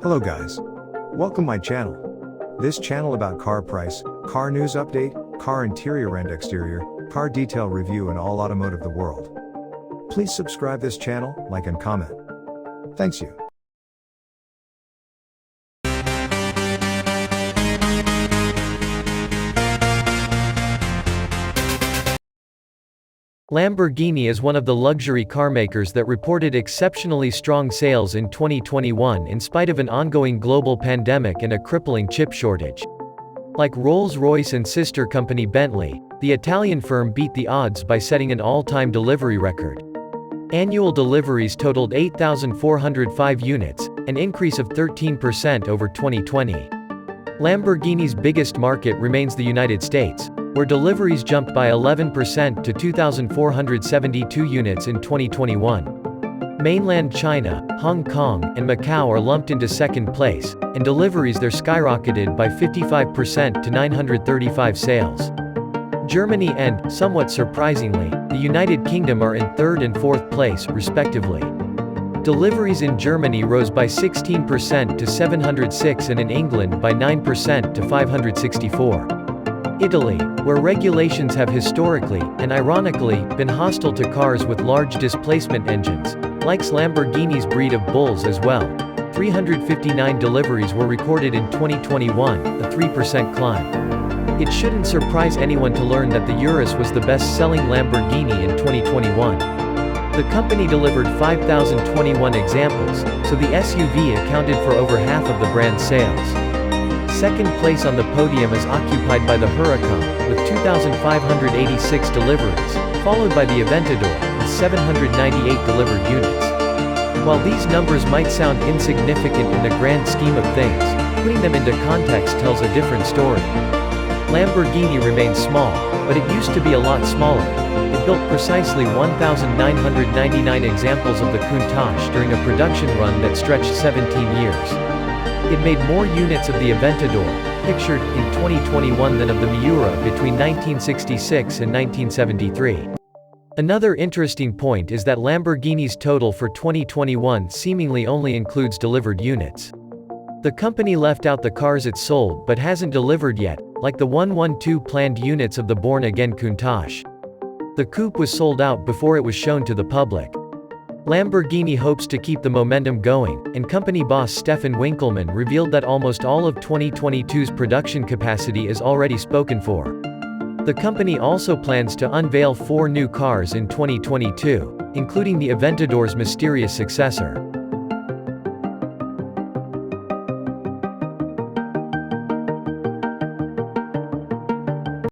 Hello guys. Welcome my channel. This channel about car price, car news update, car interior and exterior, car detail review and all automotive the world. Please subscribe this channel, like and comment. Thanks you. Lamborghini is one of the luxury car makers that reported exceptionally strong sales in 2021 in spite of an ongoing global pandemic and a crippling chip shortage. Like Rolls-Royce and sister company Bentley, the Italian firm beat the odds by setting an all-time delivery record. Annual deliveries totaled 8,405 units, an increase of 13% over 2020. Lamborghini's biggest market remains the United States, where deliveries jumped by 11% to 2,472 units in 2021. Mainland China, Hong Kong, and Macau are lumped into second place, and deliveries there skyrocketed by 55% to 935 sales. Germany and, somewhat surprisingly, the United Kingdom are in third and fourth place, respectively. Deliveries in Germany rose by 16% to 706 and in England by 9% to 564. Italy, where regulations have historically, and ironically, been hostile to cars with large displacement engines, likes Lamborghini's breed of bulls as well. 359 deliveries were recorded in 2021, a 3% climb. It shouldn't surprise anyone to learn that the Urus was the best-selling Lamborghini in 2021. The company delivered 5,021 examples, so the SUV accounted for over half of the brand's sales. Second place on the podium is occupied by the Huracan, with 2,586 deliveries, followed by the Aventador, with 798 delivered units. While these numbers might sound insignificant in the grand scheme of things, putting them into context tells a different story. Lamborghini remains small, but it used to be a lot smaller. It built precisely 1,999 examples of the Countach during a production run that stretched 17 years. It made more units of the Aventador, pictured, in 2021 than of the Miura between 1966 and 1973. Another interesting point is that Lamborghini's total for 2021 seemingly only includes delivered units. The company left out the cars it sold but hasn't delivered yet, like the 112 planned units of the born-again Countach. The coupe was sold out before it was shown to the public. Lamborghini hopes to keep the momentum going, and company boss Stefan Winkelmann revealed that almost all of 2022's production capacity is already spoken for. The company also plans to unveil 4 new cars in 2022, including the Aventador's mysterious successor.